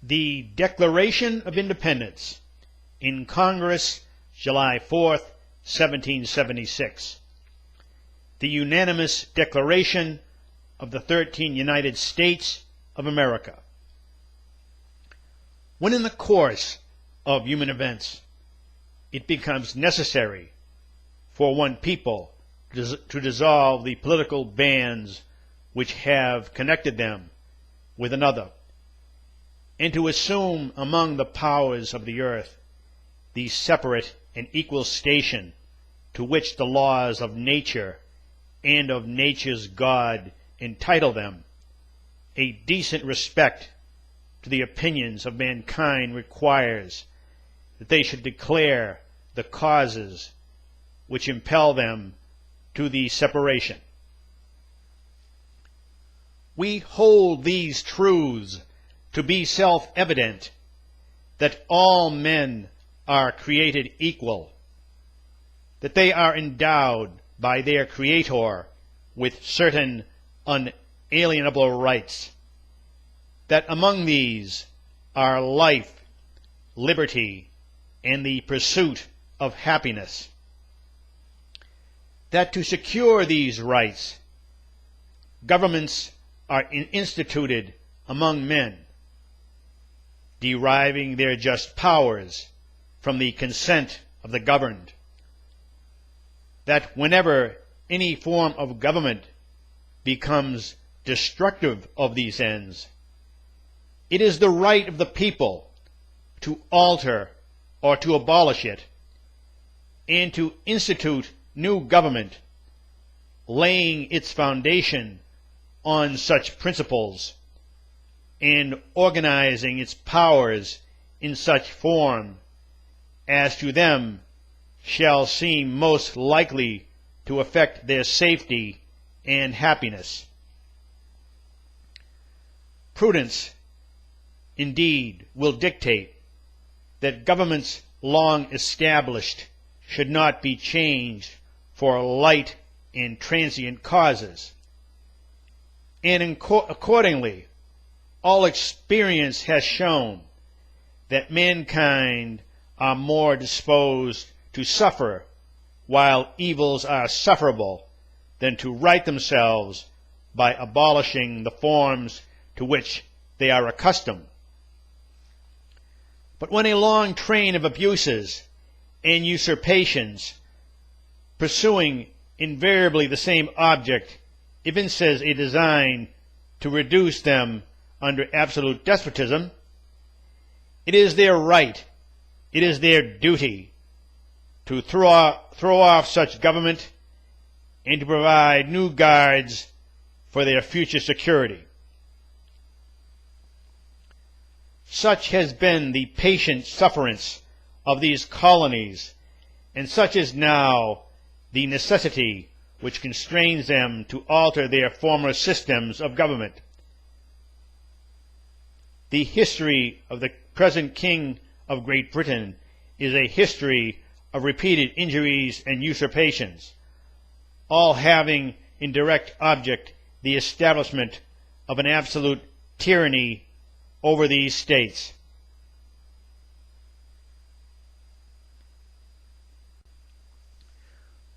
The Declaration of Independence in Congress, July 4th, 1776. The unanimous declaration of the 13 United States of America. When in the course of human events it becomes necessary for one people to dissolve the political bands which have connected them with another, and to assume among the powers of the earth the separate and equal station to which the laws of nature and of nature's God entitle them, a decent respect to the opinions of mankind requires that they should declare the causes which impel them to the separation. We hold these truths to be self-evident, that all men are created equal, that they are endowed by their Creator with certain unalienable rights, that among these are life, liberty, and the pursuit of happiness, that to secure these rights, governments are instituted among men, deriving their just powers from the consent of the governed, that whenever any form of government becomes destructive of these ends, it is the right of the people to alter or to abolish it, and to institute new government, laying its foundation on such principles, and organizing its powers in such form as to them shall seem most likely to affect their safety and happiness. Prudence, indeed, will dictate that governments long established should not be changed for light and transient causes, and accordingly, all experience has shown that mankind are more disposed to suffer while evils are sufferable than to right themselves by abolishing the forms to which they are accustomed. But when a long train of abuses and usurpations, pursuing invariably the same object, evinces a design to reduce them under absolute despotism, it is their right, it is their duty to throw off such government and to provide new guards for their future security. Such has been the patient sufferance of these colonies, and such is now the necessity which constrains them to alter their former systems of government. The history of the present King of Great Britain is a history of repeated injuries and usurpations, all having in direct object the establishment of an absolute tyranny over these states.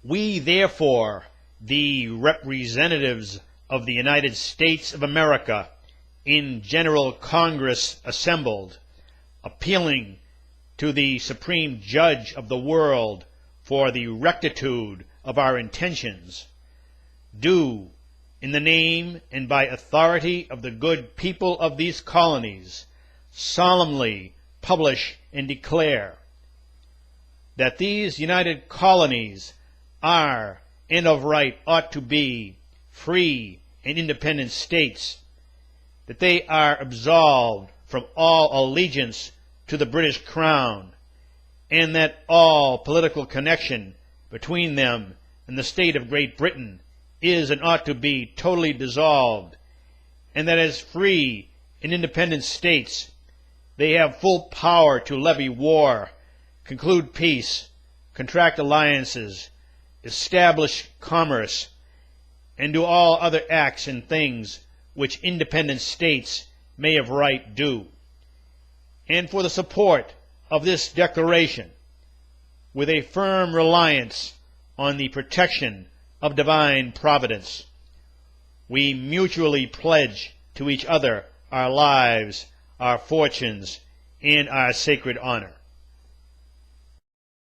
We, therefore, the representatives of the United States of America, in General Congress assembled, appealing to the Supreme Judge of the world for the rectitude of our intentions, do, in the name and by authority of the good people of these colonies, solemnly publish and declare that these united colonies are, and of right ought to be, free and independent states, that they are absolved from all allegiance to the British Crown, and that all political connection between them and the state of Great Britain is and ought to be totally dissolved, and that as free and independent states they have full power to levy war, conclude peace, contract alliances, establish commerce, and do all other acts and things which independent states may of right do, and for the support of this declaration, with a firm reliance on the protection of divine providence, we mutually pledge to each other our lives, our fortunes, and our sacred honor.